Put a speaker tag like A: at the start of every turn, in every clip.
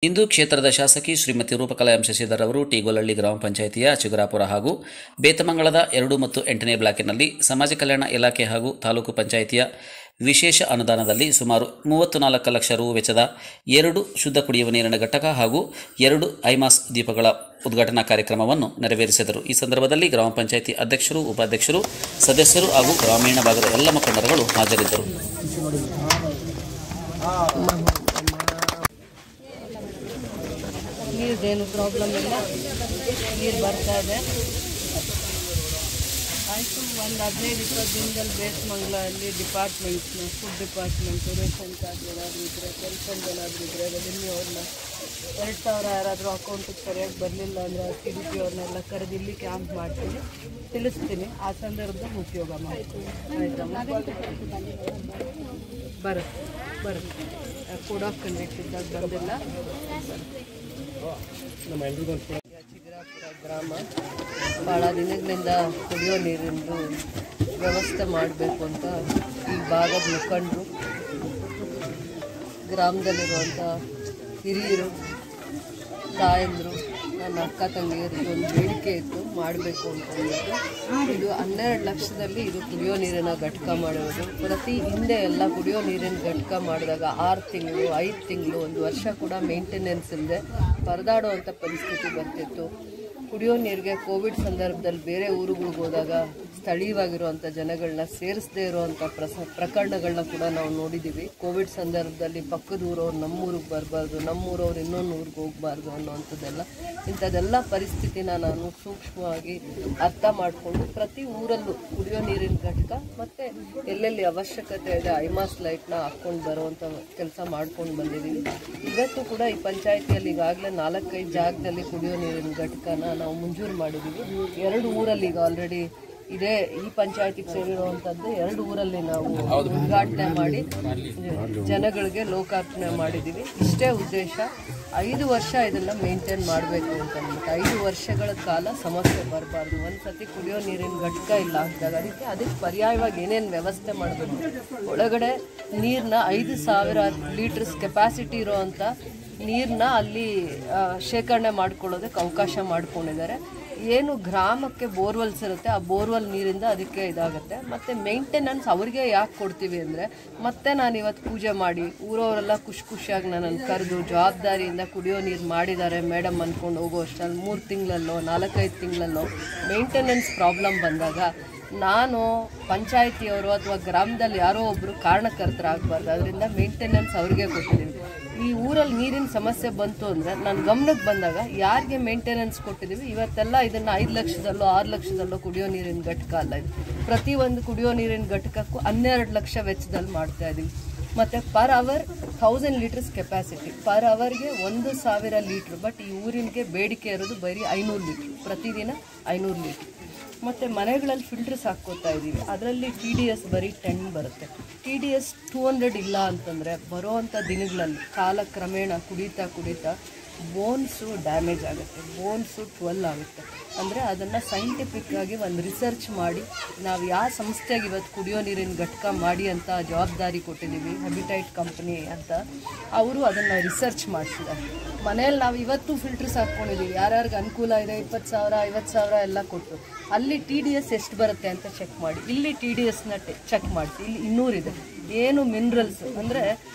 A: ಇಂದು ಕ್ಷೇತ್ರದ ಶಾಸಕಿ ಶ್ರೀಮತಿ ರೂಪಕಲಾ ಎಂ ಶಶಿಧರ್ ಅವರು ಟಿ.ಗೊಲ್ಲಹಳ್ಳಿ ಗ್ರಾಮ ಪಂಚಾಯಿತಿಯ ಚಿಗುರಾಪುರ ಹಾಗೂ ಬೇತಮಂಗಲದ 2 ಮತ್ತು 8ನೇ ಬ್ಲಾಕಿನಲ್ಲಿ ಸಮಾಜ ಕಲ್ಯಾಣ ಇಲಾಖೆ ಹಾಗೂ ತಾಲೂಕು ಪಂಚಾಯಿತಿಯ ವಿಶೇಷ ಅನುದಾನದಲ್ಲಿ ಸುಮಾರು 34 ಲಕ್ಷ ರು ವೆಚ್ಚದ 2 ಶುದ್ಧ ಕುಡಿಯುವ ನೀರಿನ ಘಟಕ ಹಾಗೂ 2 ಐಮಾಸ್ ದೀಪಗಳ ಉದ್ಘಾಟನಾ ಕಾರ್ಯಕ್ರಮವನ್ನು ನೆರವೇರಿಸಿದರು. ಈ ಸಂದರ್ಭದಲ್ಲಿ ಗ್ರಾಮ ಪಂಚಾಯಿತಿ ಅಧ್ಯಕ್ಷರು, ಉಪಾಧ್ಯಕ್ಷರು, ಸದಸ್ಯರು ಹಾಗೂ ಗ್ರಾಮೀಣ ಭಾಗದ ಎಲ್ಲ ಮುಖಂಡರುಗಳು ಹಾಜರಿದ್ದರು.
B: ನೀರ್ದೇನು ಪ್ರಾಬ್ಲಮ್ ಇಲ್ಲ, ನೀರು ಬರ್ತಾ ಇದೆ. ಆಯಿತು, ಒಂದು 15-20 ದಿನದಲ್ಲಿ ಬೇತಮಂಗಲಲ್ಲಿ ಡಿಪಾರ್ಟ್ಮೆಂಟ್ನ ಫುಡ್ ಡಿಪಾರ್ಟ್ಮೆಂಟು, ರೇಷನ್ ಕಾರ್ಡ್ ಏನಾದರೂ ಇದ್ದರೆ, ಪೆನ್ಷನ್ ಏನಾದರೂ ಇದ್ದರೆ ರೆವಿನ್ಯೂ ಅವ್ರನ್ನ 2,000 ಯಾರಾದರೂ ಅಕೌಂಟಿಗೆ ಸರಿಯಾಗಿ ಬರಲಿಲ್ಲ ಅಂದರೆ CDP ಅವ್ರನ್ನೆಲ್ಲ ಕರೆದು ಇಲ್ಲಿ ಕ್ಯಾಂಪ್ ಮಾಡ್ತೀನಿ, ತಿಳಿಸ್ತೀನಿ. ಆ ಸಂದರ್ಭದಲ್ಲಿ ಉಪಯೋಗ ಮಾಡ್ತೀನಿ. ಆಯಿತಮ್ಮ, ಬರುತ್ತೆ ಕೋಡ್ ಆಫ್ ಕಂಡಕ್ಟ್ ಇದ್ದಾಗ ಬಂದಿಲ್ಲ. ಚಿಗುರಾಪುರ ಗ್ರಾಮ ಭಾಳ ದಿನಗಳಿಂದ ಕುಡಿಯೋ ನೀರಿಂದು ವ್ಯವಸ್ಥೆ ಮಾಡಬೇಕು ಅಂತ ಈ ಭಾಗದ ಮುಖಂಡರು, ಗ್ರಾಮದಲ್ಲಿರುವಂಥ ಹಿರಿಯರು, ತಾಯಂದರು, ನನ್ನ ಅಕ್ಕ ತಂಗಿಯರಿಗೆ ಒಂದು ಬೇಡಿಕೆ ಇತ್ತು, ಮಾಡಬೇಕು ಅಂತಂದ್ಬಿಟ್ಟು. ಇದು 12 ಲಕ್ಷದಲ್ಲಿ ಇದು ಕುಡಿಯೋ ನೀರಿನ ಘಟಕ ಮಾಡೋದು. ಪ್ರತಿ ಹಿಂದೆ ಎಲ್ಲ ಕುಡಿಯೋ ನೀರಿನ ಘಟಕ ಮಾಡಿದಾಗ 6 ತಿಂಗಳು, 5 ತಿಂಗಳು, 1 ವರ್ಷ ಕೂಡ ಮೇಂಟೆನೆನ್ಸ್ ಇಲ್ಲದೆ ಪರದಾಡುವಂಥ ಪರಿಸ್ಥಿತಿ ಬರ್ತಿತ್ತು. ಕುಡಿಯೋ ನೀರಿಗೆ ಕೋವಿಡ್ ಸಂದರ್ಭದಲ್ಲಿ ಬೇರೆ ಊರುಗಳಿಗೆ ಹೋದಾಗ ಸ್ಥಳೀಯವಾಗಿರುವಂಥ ಜನಗಳನ್ನ ಸೇರಿಸದೇ ಇರುವಂಥ ಪ್ರಕರಣಗಳನ್ನ ಕೂಡ ನಾವು ನೋಡಿದ್ದೀವಿ. ಕೋವಿಡ್ ಸಂದರ್ಭದಲ್ಲಿ ಪಕ್ಕದ ಊರವ್ರು ನಮ್ಮೂರಿಗೆ ಬರಬಾರ್ದು, ನಮ್ಮೂರವ್ರು ಇನ್ನೊಂದು ಊರಿಗೆ ಹೋಗಬಾರ್ದು ಅನ್ನೋವಂಥದ್ದೆಲ್ಲ, ಇಂಥದ್ದೆಲ್ಲ ಪರಿಸ್ಥಿತಿನ ನಾನು ಸೂಕ್ಷ್ಮವಾಗಿ ಅರ್ಥ ಮಾಡಿಕೊಂಡು ಪ್ರತಿ ಊರಲ್ಲೂ ಕುಡಿಯೋ ನೀರಿನ ಘಟಕ ಮತ್ತು ಎಲ್ಲೆಲ್ಲಿ ಅವಶ್ಯಕತೆ ಇದೆ ಐಮಾಸ್ ಲೈಟ್ನ ಹಾಕ್ಕೊಂಡು ಬರುವಂಥ ಕೆಲಸ ಮಾಡ್ಕೊಂಡು ಬಂದಿದ್ದೀವಿ. ಇವತ್ತು ಕೂಡ ಈ ಪಂಚಾಯಿತಿಯಲ್ಲಿ ಈಗಾಗಲೇ 4-5 ಜಾಗದಲ್ಲಿ ಕುಡಿಯೋ ನೀರಿನ ಘಟಕನ ನಾವು ಮಂಜೂರು ಮಾಡಿದ್ದೀವಿ. 2 ಊರಲ್ಲಿ ಈಗ ಆಲ್ರೆಡಿ ಇದೇ ಈ ಪಂಚಾಯತಿಗೆ ಸೇರಿರುವಂಥದ್ದು 2 ಊರಲ್ಲಿ ನಾವು ಉದ್ಘಾಟನೆ ಮಾಡಿ ಜನಗಳಿಗೆ ಲೋಕಾರ್ಪಣೆ ಮಾಡಿದ್ದೀವಿ. ಇಷ್ಟೇ ಉದ್ದೇಶ, 5 ವರ್ಷ ಇದನ್ನು ಮೇಂಟೈನ್ ಮಾಡಬೇಕು ಅಂತ ಅಂದ್ಬಿಟ್ಟು. 5 ವರ್ಷಗಳ ಕಾಲ ಸಮಸ್ಯೆ ಬರಬಾರ್ದು. ಒಂದು ಸತಿ ಕುಡಿಯೋ ನೀರಿನ ಘಟಕ ಇಲ್ಲ ಅಂದಾಗ ಅದಕ್ಕೆ ಪರ್ಯಾಯವಾಗಿ ಏನೇನು ವ್ಯವಸ್ಥೆ ಮಾಡಬೇಕು, ಒಳಗಡೆ ನೀರನ್ನ 5,000 ಲೀಟರ್ಸ್ ಕೆಪಾಸಿಟಿ ಇರೋವಂಥ ನೀರನ್ನ ಅಲ್ಲಿ ಶೇಖರಣೆ ಮಾಡ್ಕೊಳ್ಳೋದಕ್ಕೆ ಅವಕಾಶ ಮಾಡ್ಕೊಂಡಿದ್ದಾರೆ. ಏನು ಗ್ರಾಮಕ್ಕೆ ಬೋರ್ವೆಲ್ಸ್ ಇರುತ್ತೆ, ಆ ಬೋರ್ವೆಲ್ ನೀರಿಂದ ಅದಕ್ಕೆ ಇದಾಗುತ್ತೆ. ಮತ್ತು ಮೇಂಟೆನೆನ್ಸ್ ಅವ್ರಿಗೆ ಯಾಕೆ ಕೊಡ್ತೀವಿ ಅಂದರೆ, ಮತ್ತೆ ನಾನು ಇವತ್ತು ಪೂಜೆ ಮಾಡಿ ಊರವರೆಲ್ಲ ಖುಷಿಯಾಗಿ ನನ್ನನ್ನು ಕರೆದು ಜವಾಬ್ದಾರಿಯಿಂದ ಕುಡಿಯೋ ನೀರು ಮಾಡಿದ್ದಾರೆ ಮೇಡಮ್ ಅಂದ್ಕೊಂಡು ಹೋಗೋ ಅಷ್ಟರಲ್ಲಿ 3 ತಿಂಗಳಲ್ಲೋ 4-5 ತಿಂಗಳಲ್ಲೋ ಮೇಂಟೆನೆನ್ಸ್ ಪ್ರಾಬ್ಲಮ್ ಬಂದಾಗ ನಾನು ಪಂಚಾಯಿತಿಯವರು ಅಥವಾ ಗ್ರಾಮದಲ್ಲಿ ಯಾರೋ ಒಬ್ಬರು ಕಾರಣಕರ್ತರಾಗಬಾರ್ದು. ಅದರಿಂದ ಮೇಂಟೆನೆನ್ಸ್ ಅವ್ರಿಗೆ ಕೊಟ್ಟಿದ್ದೀವಿ. ಈ ಊರಲ್ಲಿ ನೀರಿನ ಸಮಸ್ಯೆ ಬಂತು ಅಂದರೆ ನನ್ನ ಗಮನಕ್ಕೆ ಬಂದಾಗ ಯಾರಿಗೆ ಮೇಂಟೆನೆನ್ಸ್ ಕೊಟ್ಟಿದ್ದೀವಿ. ಇವತ್ತೆಲ್ಲ ಇದನ್ನು 5 ಲಕ್ಷದಲ್ಲೋ 6 ಲಕ್ಷದಲ್ಲೋ ಕುಡಿಯೋ ನೀರಿನ ಘಟಕ ಅಲ್ಲ ಇದು. ಪ್ರತಿಯೊಂದು ಕುಡಿಯೋ ನೀರಿನ ಘಟಕಕ್ಕೂ 12 ಲಕ್ಷ ವೆಚ್ಚದಲ್ಲಿ ಮಾಡ್ತಾ ಇದ್ದೀವಿ. ಮತ್ತು per hour 1000 litres capacity, per ಅವರ್ಗೆ 1,000 ಲೀಟ್ರ್. ಬಟ್ ಈ ಊರಿಗೆ ಬೇಡಿಕೆ ಇರೋದು ಬರೀ 500 ಲೀಟ್ರ್, ಪ್ರತಿದಿನ 500 ಲೀಟ್ರ್. ಮತ್ತು ಮನೆಗಳಲ್ಲಿ ಫಿಲ್ಟರ್ಸ್ ಹಾಕ್ಕೋತಾ ಇದ್ದೀವಿ. ಅದರಲ್ಲಿ TDS ಬರೀ 10 ಬರುತ್ತೆ. TDS 200 ಇಲ್ಲ ಅಂತಂದರೆ ಬರೋವಂಥ ದಿನಗಳಲ್ಲಿ ಕಾಲಕ್ರಮೇಣ ಕುಡಿತಾ ಬೋನ್ಸು ಡ್ಯಾಮೇಜ್ ಆಗುತ್ತೆ, ಬೋನ್ಸು 12 ಆಗುತ್ತೆ. ಅಂದರೆ ಅದನ್ನು ಸೈಂಟಿಫಿಕ್ಕಾಗಿ ಒಂದು ರಿಸರ್ಚ್ ಮಾಡಿ ನಾವು ಯಾವ ಸಂಸ್ಥೆಗೆ ಇವತ್ತು ಕುಡಿಯೋ ನೀರಿನ ಘಟಕ ಮಾಡಿ ಅಂತ ಜವಾಬ್ದಾರಿ ಕೊಟ್ಟಿದ್ದೀವಿ, ಹೆಬಿಟೈಟ್ ಕಂಪ್ನಿ ಅಂತ, ಅವರು ಅದನ್ನು ರಿಸರ್ಚ್ ಮಾಡಿಸಿದ್ದಾರೆ. ಮನೇಲಿ ನಾವು ಇವತ್ತು ಫಿಲ್ಟರ್ಸ್ ಹಾಕ್ಕೊಂಡಿದ್ದೀವಿ, ಯಾರ್ಯಾರಿಗೆ ಅನುಕೂಲ ಇದೆ 20,000 50,000 ಎಲ್ಲ ಕೊಟ್ಟು ಅಲ್ಲಿ TDS ಎಷ್ಟು ಬರುತ್ತೆ ಅಂತ ಚೆಕ್ ಮಾಡಿ, ಇಲ್ಲಿ TDSನ ಚೆಕ್ ಮಾಡಿಸಿ, ಇಲ್ಲಿ 200 ಇದೆ. ಏನು ಮಿನರಲ್ಸ್ ಅಂದರೆ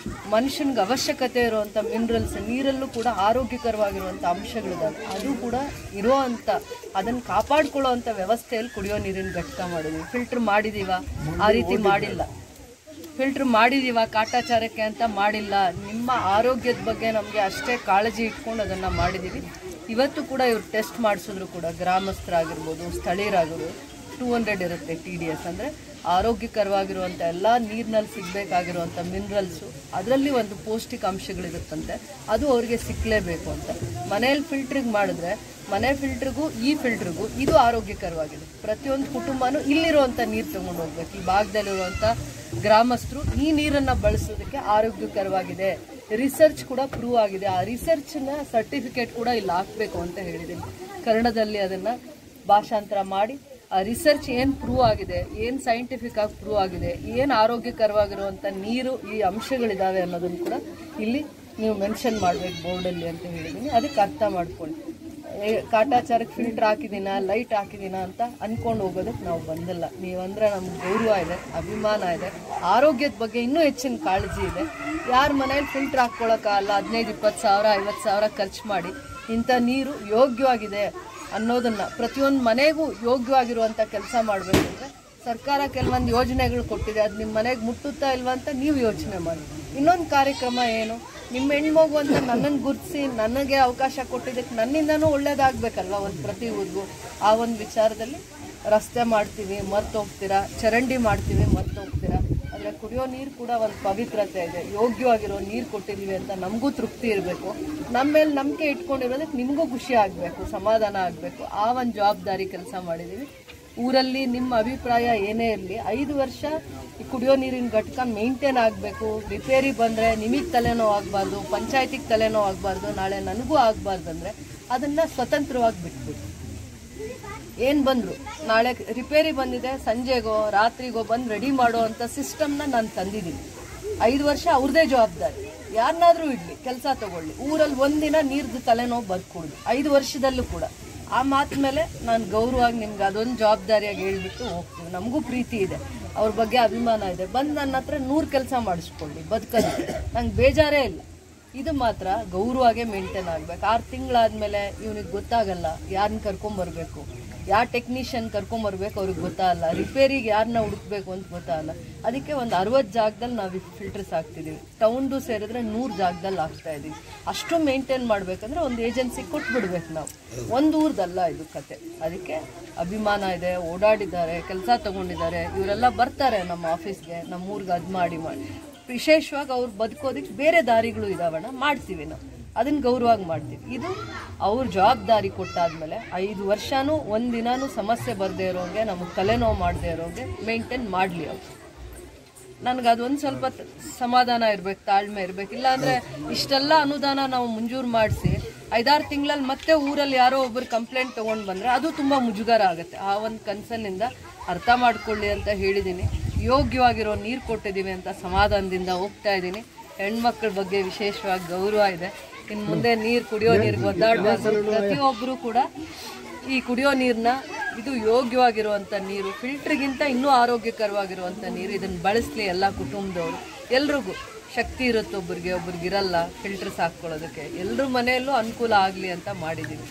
B: ಮನುಷ್ಯನಿಗೆ ಅವಶ್ಯಕತೆ ಇರುವಂಥ ಮಿನರಲ್ಸ್ ನೀರಲ್ಲೂ ಕೂಡ ಆರೋಗ್ಯಕರವಾಗಿರುವಂಥ ಅಂಶಗಳಿದ್ದಾವೆ, ಅದು ಕೂಡ ಇರೋವಂಥ ಅದನ್ನು ಕಾಪಾಡ್ಕೊಳ್ಳೋವಂಥ ವ್ಯವಸ್ಥೆಯಲ್ಲಿ ಕುಡಿಯೋ ನೀರಿನ ಘಟಕ ಮಾಡಿದ್ದೀವಿ. ಫಿಲ್ಟ್ರ್ ಮಾಡಿದ್ದೀವ, ಆ ರೀತಿ ಮಾಡಿಲ್ಲ. ಫಿಲ್ಟ್ರ್ ಮಾಡಿದ್ದೀವ ಕಾಟಾಚಾರಕ್ಕೆ ಅಂತ ಮಾಡಿಲ್ಲ. ನಿಮ್ಮ ಆರೋಗ್ಯದ ಬಗ್ಗೆ ನಮಗೆ ಅಷ್ಟೇ ಕಾಳಜಿ ಇಟ್ಕೊಂಡು ಅದನ್ನು ಮಾಡಿದ್ದೀವಿ. ಇವತ್ತು ಕೂಡ ಇವ್ರು ಟೆಸ್ಟ್ ಮಾಡಿಸಿದ್ರು ಕೂಡ ಗ್ರಾಮಸ್ಥರಾಗಿರ್ಬೋದು, ಸ್ಥಳೀಯರಾಗಿರ್ಬೋದು 200 ಇರುತ್ತೆ TDS. ಅಂದರೆ ಆರೋಗ್ಯಕರವಾಗಿರುವಂಥ ಎಲ್ಲ ನೀರಿನಲ್ಲಿ ಸಿಗಬೇಕಾಗಿರುವಂಥ ಮಿನರಲ್ಸು, ಅದರಲ್ಲಿ ಒಂದು ಪೌಷ್ಟಿಕಾಂಶಗಳಿರುತ್ತಂತೆ, ಅದು ಅವ್ರಿಗೆ ಸಿಕ್ಕಲೇಬೇಕು ಅಂತ. ಮನೆಯಲ್ಲಿ ಫಿಲ್ಟ್ರಿಗೆ ಮಾಡಿದ್ರೆ ಮನೆ ಫಿಲ್ಟ್ರಿಗೂ ಈ ಫಿಲ್ಟ್ರಿಗೂ ಇದು ಆರೋಗ್ಯಕರವಾಗಿದೆ. ಪ್ರತಿಯೊಂದು ಕುಟುಂಬನೂ ಇಲ್ಲಿರುವಂಥ ನೀರು ತೊಗೊಂಡು ಹೋಗ್ಬೇಕು. ಈ ಭಾಗದಲ್ಲಿರುವಂಥ ಗ್ರಾಮಸ್ಥರು ಈ ನೀರನ್ನು ಬಳಸೋದಕ್ಕೆ ಆರೋಗ್ಯಕರವಾಗಿದೆ. ರಿಸರ್ಚ್ ಕೂಡ ಪ್ರೂವ್ ಆಗಿದೆ. ಆ ರಿಸರ್ಚ್ನ ಸರ್ಟಿಫಿಕೇಟ್ ಕೂಡ ಇಲ್ಲಿ ಹಾಕಬೇಕು ಅಂತ ಹೇಳಿದ್ದೀನಿ. ಕನ್ನಡದಲ್ಲಿ ಅದನ್ನು ಭಾಷಾಂತರ ಮಾಡಿ ಆ ರಿಸರ್ಚ್ ಏನು ಪ್ರೂವ್ ಆಗಿದೆ, ಏನು ಸೈಂಟಿಫಿಕ್ ಆಗಿ ಪ್ರೂವ್ ಆಗಿದೆ, ಏನು ಆರೋಗ್ಯಕರವಾಗಿರುವಂಥ ನೀರು ಈ ಅಂಶಗಳಿದ್ದಾವೆ ಅನ್ನೋದನ್ನು ಕೂಡ ಇಲ್ಲಿ ನೀವು ಮೆನ್ಷನ್ ಮಾಡಬೇಕು ಬೋರ್ಡಲ್ಲಿ ಅಂತ ಹೇಳಿದ್ದೀನಿ. ಅದಕ್ಕೆ ಅರ್ಥ ಮಾಡ್ಕೊಳ್ಳಿ. ಕಾಟಾಚಾರಕ್ಕೆ ಫಿಲ್ಟರ್ ಹಾಕಿದ್ದೀನ, ಲೈಟ್ ಹಾಕಿದ್ದೀನ ಅಂತ ಅಂದ್ಕೊಂಡು ಹೋಗೋದಕ್ಕೆ ನಾವು ಬಂದಿಲ್ಲ. ನೀವಂದರೆ ನಮ್ಗೆ ಗೌರವ ಇದೆ, ಅಭಿಮಾನ ಇದೆ, ಆರೋಗ್ಯದ ಬಗ್ಗೆ ಇನ್ನೂ ಹೆಚ್ಚಿನ ಕಾಳಜಿ ಇದೆ. ಯಾರ ಮನೇಲಿ ಫಿಲ್ಟರ್ ಹಾಕ್ಕೊಳ್ಳೋಕ್ಕಾಗಲ್ಲ 15-20 ಸಾವಿರ 50 ಸಾವಿರ ಖರ್ಚು ಮಾಡಿ ಇಂಥ ನೀರು ಯೋಗ್ಯವಾಗಿದೆ ಅನ್ನೋದನ್ನು ಪ್ರತಿಯೊಂದು ಮನೆಗೂ ಯೋಗ್ಯವಾಗಿರುವಂಥ ಕೆಲಸ ಮಾಡಬೇಕಂದ್ರೆ ಸರ್ಕಾರ ಕೆಲವೊಂದು ಯೋಜನೆಗಳು ಕೊಟ್ಟಿದೆ. ಅದು ನಿಮ್ಮ ಮನೆಗೆ ಮುಟ್ಟುತ್ತಾ ಇಲ್ವಾ ಅಂತ ನೀವು ಯೋಚನೆ ಮಾಡಿ. ಇನ್ನೊಂದು ಕಾರ್ಯಕ್ರಮ ಏನು, ನಿಮ್ಮ ಹೆಣ್ಮಗು ಅಂತ ನನ್ನನ್ನು ಗುರುತಿಸಿ ನನಗೆ ಅವಕಾಶ ಕೊಟ್ಟಿದ್ದಕ್ಕೆ ನನ್ನಿಂದನೂ ಒಳ್ಳೇದಾಗಬೇಕಲ್ವ ಒಂದು ಪ್ರತಿ ಊರಿಗೂ. ಆ ಒಂದು ವಿಚಾರದಲ್ಲಿ ರಸ್ತೆ ಮಾಡ್ತೀವಿ ಮರ್ತು ಹೋಗ್ತೀರಾ, ಚರಂಡಿ ಮಾಡ್ತೀವಿ ಮರ್ತು ಹೋಗ್ತೀರಾ. ಆದರೆ ಕುಡಿಯೋ ನೀರು ಕೂಡ ಒಂದು ಪವಿತ್ರತೆ ಇದೆ. ಯೋಗ್ಯವಾಗಿರೋ ನೀರು ಕೊಟ್ಟಿದ್ದೀವಿ ಅಂತ ನಮಗೂ ತೃಪ್ತಿ ಇರಬೇಕು. ನಮ್ಮ ಮೇಲೆ ನಂಬಿಕೆ ಇಟ್ಕೊಂಡಿರೋದಕ್ಕೆ ನಿಮಗೂ ಖುಷಿ ಆಗಬೇಕು, ಸಮಾಧಾನ ಆಗಬೇಕು. ಆ ಒಂದು ಜವಾಬ್ದಾರಿ ಕೆಲಸ ಮಾಡಿದ್ದೀವಿ. ಊರಲ್ಲಿ ನಿಮ್ಮ ಅಭಿಪ್ರಾಯ ಏನೇ ಇರಲಿ 5 ವರ್ಷ ಈ ಕುಡಿಯೋ ನೀರಿನ ಘಟಕ ಮೇಂಟೈನ್ ಆಗಬೇಕು. ರಿಪೇರಿ ಬಂದರೆ ನಿಮಗೆ ತಲೆನೋವು ಆಗಬಾರ್ದು, ಪಂಚಾಯತಿಗೆ ತಲೆನೋವು ಆಗಬಾರ್ದು, ನಾಳೆ ನನಗೂ ಆಗಬಾರ್ದು ಅಂದರೆ ಅದನ್ನು ಸ್ವತಂತ್ರವಾಗಿ ಬಿಟ್ಬಿಟ್ಟು ಏನು ಬಂದರು ನಾಳೆ ರಿಪೇರಿ ಬಂದಿದೆ ಸಂಜೆಗೋ ರಾತ್ರಿಗೋ ಬಂದು ರೆಡಿ ಮಾಡೋ ಅಂಥ ಸಿಸ್ಟಮ್ನ ನಾನು ತಂದಿದ್ದೀನಿ. 5 ವರ್ಷ ಅವ್ರದ್ದೇ ಜವಾಬ್ದಾರಿ. ಯಾರನ್ನಾದರೂ ಇಡಲಿ ಕೆಲಸ ತಗೊಳ್ಳಿ, ಊರಲ್ಲಿ ಒಂದಿನ ನೀರ್ದು ತಲೆನೋವು ಬರ್ಕೊಡುದು 5 ವರ್ಷದಲ್ಲೂ ಕೂಡ. ಆ ಮಾತು ಮೇಲೆ ನಾನು ಗೌರವವಾಗಿ ನಿಮ್ಗೆ ಅದೊಂದು ಜವಾಬ್ದಾರಿಯಾಗಿ ಹೇಳ್ಬಿಟ್ಟು ಹೋಗ್ತೀವಿ. ನಮಗೂ ಪ್ರೀತಿ ಇದೆ, ಅವ್ರ ಬಗ್ಗೆ ಅಭಿಮಾನ ಇದೆ. ಬಂದು ನನ್ನ ಹತ್ರ 100 ಕೆಲಸ ಮಾಡಿಸ್ಕೊಳ್ಳಿ, ಬದುಕೋದಕ್ಕೆ ನಂಗೆ ಬೇಜಾರೇ ಇಲ್ಲ. ಇದು ಮಾತ್ರ ಗೌರವಾಗೇ ಮೇಂಟೈನ್ ಆಗಬೇಕು. 6 ತಿಂಗಳಾದಮೇಲೆ ಇವನಿಗೆ ಗೊತ್ತಾಗಲ್ಲ ಯಾರನ್ನ ಕರ್ಕೊಂಬರ್ಬೇಕು, ಯಾವ ಟೆಕ್ನಿಷಿಯನ್ ಕರ್ಕೊಂಬರ್ಬೇಕು ಅವ್ರಿಗೆ ಗೊತ್ತಾಗಲ್ಲ, ರಿಪೇರಿಗೆ ಯಾರನ್ನ ಹುಡುಕ್ಬೇಕು ಅಂತ ಗೊತ್ತಾಗಲ್ಲ. ಅದಕ್ಕೆ ಒಂದು 60 ಜಾಗದಲ್ಲಿ ನಾವು ಫಿಲ್ಟರ್ಸ್ ಹಾಕ್ತಿದ್ದೀವಿ. ಟೌನ್ದು ಸೇರಿದ್ರೆ 100 ಜಾಗದಲ್ಲಿ ಹಾಕ್ತಾ ಇದ್ದೀವಿ. ಅಷ್ಟು ಮೇಂಟೈನ್ ಮಾಡಬೇಕಂದ್ರೆ ಒಂದು ಏಜೆನ್ಸಿ ಕೊಟ್ಬಿಡ್ಬೇಕು ನಾವು. ಒಂದು ಊರ್ದಲ್ಲ ಇದು ಕತೆ. ಅದಕ್ಕೆ ಅಭಿಮಾನ ಇದೆ, ಓಡಾಡಿದ್ದಾರೆ, ಕೆಲಸ ತಗೊಂಡಿದ್ದಾರೆ. ಇವರೆಲ್ಲ ಬರ್ತಾರೆ ನಮ್ಮ ಆಫೀಸ್ಗೆ, ನಮ್ಮ ಊರಿಗೆ ಅದು ಮಾಡಿ ವಿಶೇಷವಾಗಿ ಅವ್ರು ಬದುಕೋದಕ್ಕೆ ಬೇರೆ ದಾರಿಗಳು ಇದಾವಣ್ಣ, ಮಾಡ್ತೀವಿ ನಾವು ಅದನ್ನು ಗೌರವವಾಗಿ ಮಾಡ್ತೀವಿ. ಇದು ಅವ್ರ ಜವಾಬ್ದಾರಿ ಕೊಟ್ಟಾದ್ಮೇಲೆ 5 ವರ್ಷನೂ ಒಂದಿನೂ ಸಮಸ್ಯೆ ಬರದೇ ಇರೋಂಗೆ, ನಮಗೆ ತಲೆನೋವು ಮಾಡದೇ ಇರೋಂಗೆ ಮೇಂಟೈನ್ ಮಾಡಲಿ ಅವ್ರು. ನನಗೆ ಅದೊಂದು ಸ್ವಲ್ಪ ಸಮಾಧಾನ ಇರಬೇಕು, ತಾಳ್ಮೆ ಇರಬೇಕು. ಇಲ್ಲಾಂದರೆ ಇಷ್ಟೆಲ್ಲ ಅನುದಾನ ನಾವು ಮಂಜೂರು ಮಾಡಿಸಿ 5-6 ತಿಂಗಳಲ್ಲಿ ಮತ್ತೆ ಊರಲ್ಲಿ ಯಾರೋ ಒಬ್ಬರು ಕಂಪ್ಲೇಂಟ್ ತೊಗೊಂಡು ಬಂದರೆ ಅದು ತುಂಬ ಮುಜುಗರ ಆಗುತ್ತೆ. ಆ ಒಂದು ಕನ್ಸರ್ನಿಂದ ಅರ್ಥ ಮಾಡ್ಕೊಳ್ಳಿ ಅಂತ ಹೇಳಿದ್ದೀನಿ. ಯೋಗ್ಯವಾಗಿರೋ ನೀರು ಕೊಟ್ಟಿದ್ದೀವಿ ಅಂತ ಸಮಾಧಾನದಿಂದ ಹೋಗ್ತಾ ಇದ್ದೀನಿ. ಹೆಣ್ಮಕ್ಳ ಬಗ್ಗೆ ವಿಶೇಷವಾಗಿ ಗೌರವ ಇದೆ. ಇನ್ನು ಮುಂದೆ ಕುಡಿಯೋ ನೀರಿಗೆ ಒದ್ದಾಡಬಾರ್ದು. ಪ್ರತಿಯೊಬ್ಬರು ಕೂಡ ಈ ಕುಡಿಯೋ ನೀರನ್ನ, ಇದು ಯೋಗ್ಯವಾಗಿರುವಂಥ ನೀರು, ಫಿಲ್ಟ್ರಿಗಿಂತ ಇನ್ನೂ ಆರೋಗ್ಯಕರವಾಗಿರುವಂಥ ನೀರು, ಇದನ್ನು ಬಳಸಲಿ ಎಲ್ಲ ಕುಟುಂಬದವರು. ಎಲ್ರಿಗೂ ಶಕ್ತಿ ಇರುತ್ತೆ, ಒಬ್ರಿಗೆ ಇರಲ್ಲ ಫಿಲ್ಟರ್ಸ್ ಹಾಕ್ಕೊಳ್ಳೋದಕ್ಕೆ. ಎಲ್ಲರ ಮನೆಯಲ್ಲೂ ಅನುಕೂಲ ಆಗಲಿ ಅಂತ ಮಾಡಿದ್ದೀವಿ.